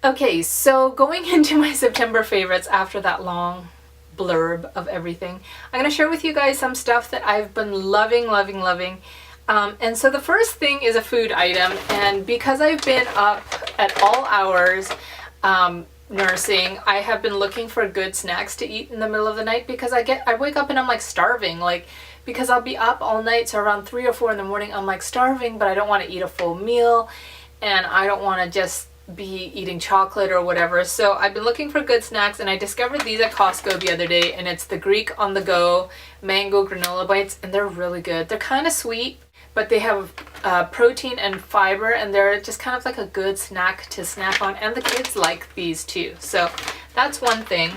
Okay, so going into my September favorites after that long blurb of everything, I'm going to share with you guys some stuff that I've been loving. And so the first thing is a food item, and because I've been up at all hours nursing, I have been looking for good snacks to eat in the middle of the night because I wake up and I'm like starving, like because I'll be up all night, so around 3 or 4 in the morning I'm like starving, but I don't want to eat a full meal and I don't want to just be eating chocolate or whatever. So I've been looking for good snacks, and I discovered these at Costco the other day, and it's the Greek on the go mango granola bites, and they're really good. They're kind of sweet, but they have protein and fiber, and they're just kind of like a good snack to snack on, and the kids like these too. So that's one thing.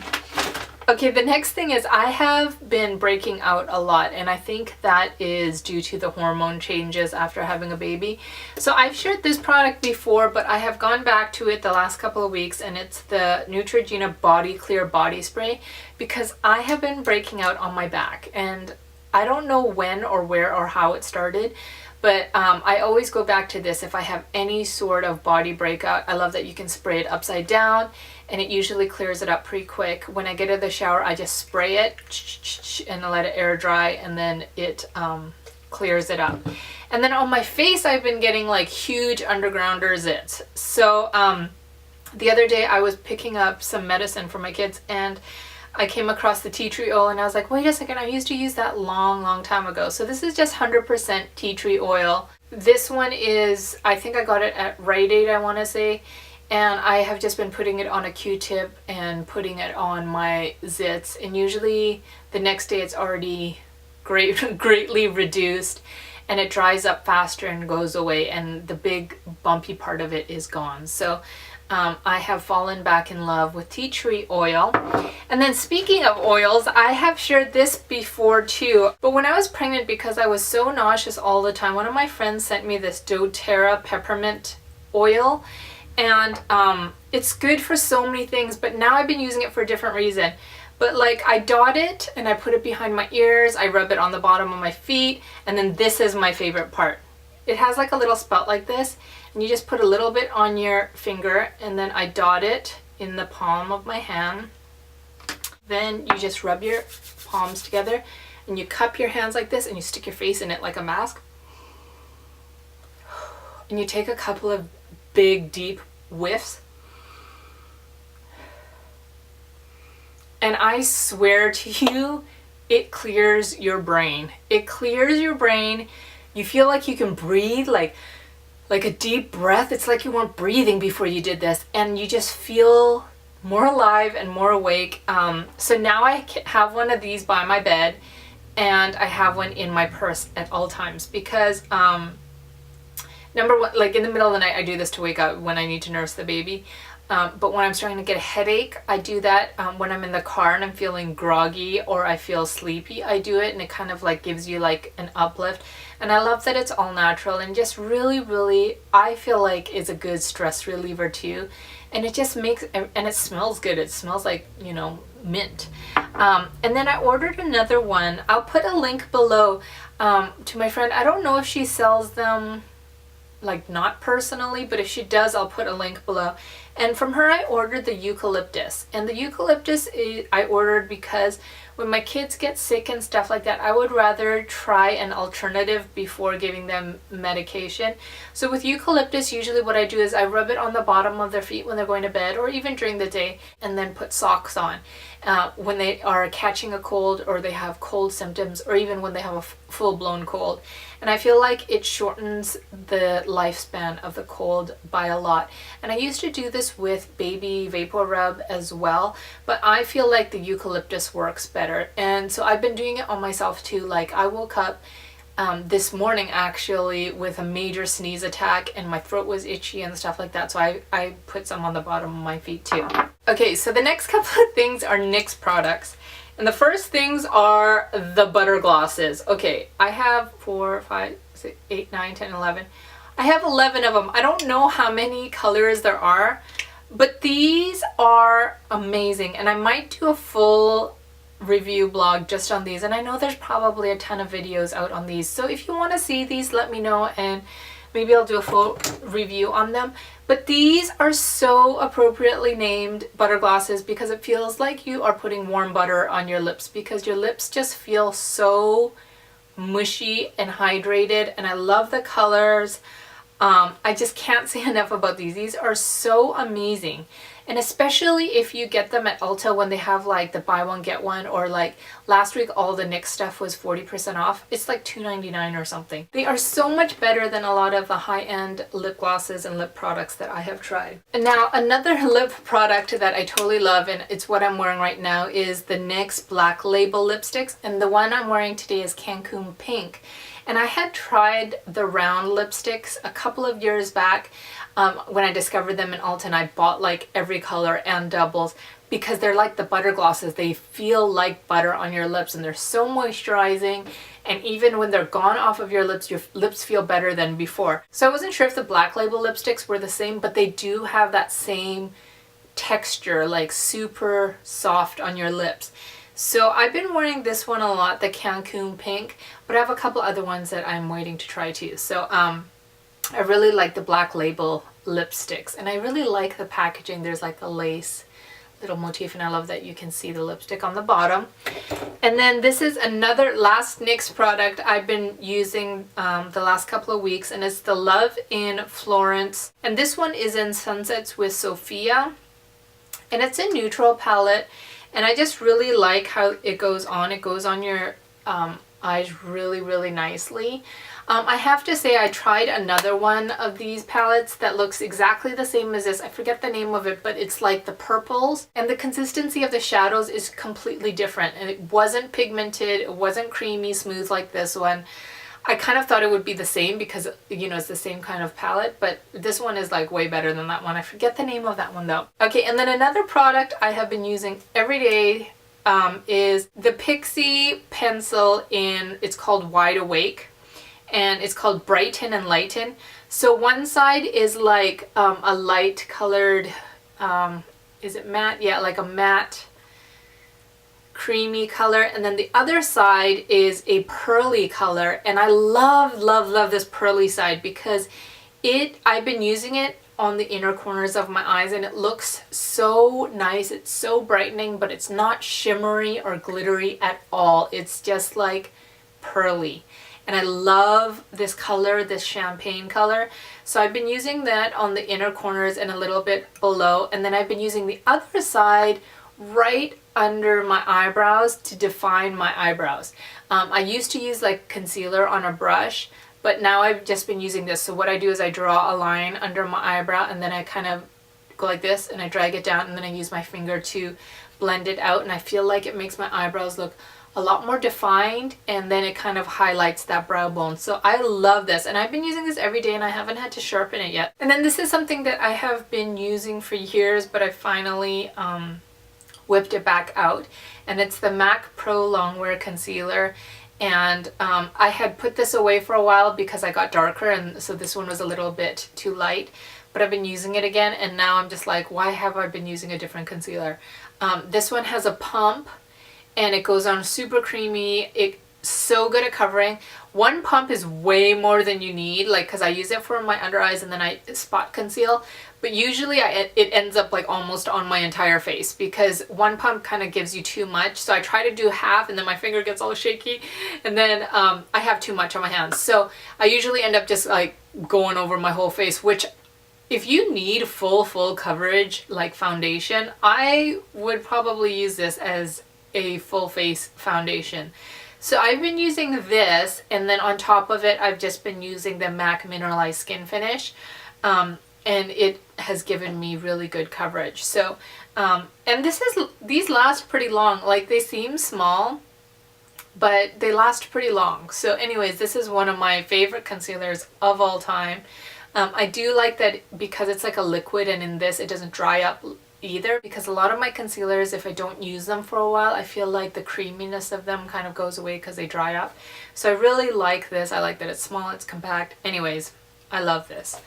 Okay, the next thing is I have been breaking out a lot, and I think that is due to the hormone changes after having a baby. So I've shared this product before, but I have gone back to it the last couple of weeks, and it's the Neutrogena Body Clear Body Spray, because I have been breaking out on my back, and I don't know when or where or how it started, but I always go back to this if I have any sort of body breakout. I love that you can spray it upside down, and it usually clears it up pretty quick. When I get out of the shower, I just spray it and let it air dry, and then it clears it up. And then on my face, I've been getting like huge undergrounder zits. So the other day I was picking up some medicine for my kids, and I came across the tea tree oil, and I was like, wait a second, I used to use that long time ago. So this is just 100% tea tree oil. This one is, I think I got it at Rite Aid, I want to say. And I have just been putting it on a Q-tip and putting it on my zits. And usually the next day it's already greatly reduced, and it dries up faster and goes away, and the big bumpy part of it is gone. So I have fallen back in love with tea tree oil. And then speaking of oils, I have shared this before too, but when I was pregnant, because I was so nauseous all the time, one of my friends sent me this DoTerra peppermint oil, and it's good for so many things, but now I've been using it for a different reason. But like, I dot it and I put it behind my ears, I rub it on the bottom of my feet, and then this is my favorite part. It has like a little spout like this, and you just put a little bit on your finger, and then I dot it in the palm of my hand. Then you just rub your palms together, and you cup your hands like this, and you stick your face in it like a mask. And you take a couple of big, deep whiffs. And I swear to you, it clears your brain. It clears your brain. You feel like you can breathe, like a deep breath. It's like you weren't breathing before you did this, and you just feel more alive and more awake. So now I have one of these by my bed, and I have one in my purse at all times, because number one, like in the middle of the night, I do this to wake up when I need to nurse the baby. But when I'm starting to get a headache, I do that when I'm in the car and I'm feeling groggy or I feel sleepy. I do it, and it kind of like gives you like an uplift. And I love that it's all natural, and just really, I feel like it's a good stress reliever too. And it just makes, and it smells good. It smells like, you know, mint. And then I ordered another one. I'll put a link below to my friend. I don't know if she sells them like not personally, but if she does, I'll put a link below. And from her, I ordered the eucalyptus. And the eucalyptus I ordered because when my kids get sick and stuff like that, I would rather try an alternative before giving them medication. So with eucalyptus, usually what I do is I rub it on the bottom of their feet when they're going to bed, or even during the day, and then put socks on when they are catching a cold, or they have cold symptoms, or even when they have a full-blown cold. And I feel like it shortens the lifespan of the cold by a lot. And I used to do this with baby vapor rub as well, but I feel like the eucalyptus works better. And so I've been doing it on myself too. Like, I woke up this morning actually with a major sneeze attack, and my throat was itchy and stuff like that, so I put some on the bottom of my feet too. Okay, so the next couple of things are NYX products. And the first things are the butter glosses. Okay, I have 4, 5, 6, 8, 9, 10, 11. I have 11 of them. I don't know how many colors there are, but these are amazing. And I might do a full review blog just on these. And I know there's probably a ton of videos out on these. So if you want to see these, let me know, and Maybe I'll do a full review on them. But these are so appropriately named butter glosses because it feels like you are putting warm butter on your lips, because your lips just feel so mushy and hydrated, and I love the colors. I just can't say enough about these. These are so amazing. And especially if you get them at Ulta when they have like the buy one get one, or like last week all the NYX stuff was 40% off. It's like $2.99 or something. They are so much better than a lot of the high-end lip glosses and lip products that I have tried. And now another lip product that I totally love, and it's what I'm wearing right now, is the NYX Black Label lipsticks. And the one I'm wearing today is Cancun Pink. And I had tried the round lipsticks a couple of years back when I discovered them in Ulta, and I bought like every color and doubles because they're like the butter glosses. They feel like butter on your lips, and they're so moisturizing, and even when they're gone off of your lips feel better than before. So I wasn't sure if the Black Label lipsticks were the same, but they do have that same texture, like super soft on your lips. So I've been wearing this one a lot, the Cancun Pink, but I have a couple other ones that I'm waiting to try too. So I really like the Black Label lipsticks, and I really like the packaging. There's like a lace little motif, and I love that you can see the lipstick on the bottom. And then this is another last NYX product I've been using the last couple of weeks, and it's the Love in Florence. And this one is in Sunsets with Sophia, and it's a neutral palette. And I just really like how it goes on. It goes on your eyes really, really nicely. I have to say I tried another one of these palettes that looks exactly the same as this. I forget the name of it, but it's like the purples. And the consistency of the shadows is completely different. And it wasn't pigmented. It wasn't creamy, smooth like this one. I kind of thought it would be the same because, you know, it's the same kind of palette, but this one is like way better than that one. I forget the name of that one though. Okay, and then another product I have been using every day is the Pixie pencil it's called Wide Awake, and it's called Brighten and Lighten. So one side is like a light colored, is it matte? Yeah, like a matte creamy color, and then the other side is a pearly color, and I love this pearly side because I've been using it on the inner corners of my eyes, and it looks so nice. It's so brightening, but it's not shimmery or glittery at all. It's just like pearly, and I love this color, this champagne color. So I've been using that on the inner corners and a little bit below, and then I've been using the other side right under my eyebrows to define my eyebrows. I used to use like concealer on a brush, but now I've just been using this. So what I do is I draw a line under my eyebrow, and then I kind of go like this and I drag it down, and then I use my finger to blend it out, and I feel like it makes my eyebrows look a lot more defined, and then it kind of highlights that brow bone. So I love this, and I've been using this every day, and I haven't had to sharpen it yet. And then this is something that I have been using for years, but I finally whipped it back out, and it's the MAC Pro Longwear Concealer. And I had put this away for a while because I got darker, and so this one was a little bit too light, but I've been using it again, and now I'm just like, why have I been using a different concealer? This one has a pump, and it goes on super creamy. It's so good at covering. One pump is way more than you need, like, because I use it for my under eyes and then I spot conceal, but usually it ends up like almost on my entire face because one pump kind of gives you too much. So I try to do half, and then my finger gets all shaky, and then I have too much on my hands. So I usually end up just like going over my whole face, which if you need full coverage like foundation, I would probably use this as a full face foundation. So I've been using this, and then on top of it I've just been using the MAC Mineralized Skin Finish, and it has given me really good coverage. So and these last pretty long. Like, they seem small, but they last pretty long. So anyways, this is one of my favorite concealers of all time. I do like that because it's like a liquid, and in this it doesn't dry up either, because a lot of my concealers, if I don't use them for a while, I feel like the creaminess of them kind of goes away because they dry up. So I really like this. I like that it's small, it's compact. Anyways, I love this.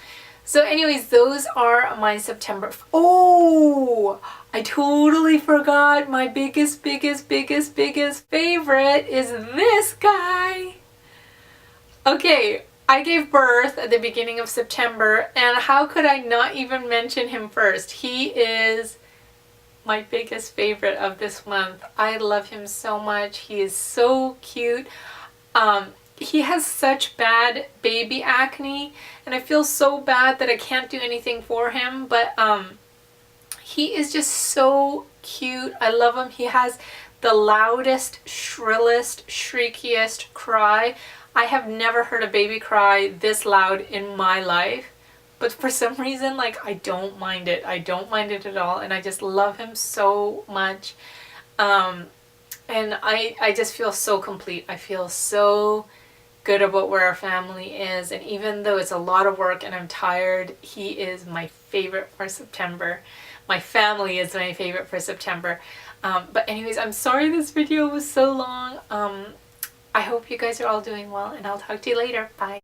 So anyways, those are my September. Oh, I totally forgot my biggest favorite is this guy. Okay, I gave birth at the beginning of September, and how could I not even mention him first? He is my biggest favorite of this month. I love him so much. He is so cute. He has such bad baby acne, and I feel so bad that I can't do anything for him, but he is just so cute. I love him. He has the loudest, shrillest, shriekiest cry. I have never heard a baby cry this loud in my life, but for some reason, like, I don't mind it. I don't mind it at all, and I just love him so much. And I just feel so complete. I feel so good about where our family is, and even though it's a lot of work and I'm tired, he is my favorite for September. My family is my favorite for September. But anyways, I'm sorry this video was so long. I hope you guys are all doing well, and I'll talk to you later. Bye.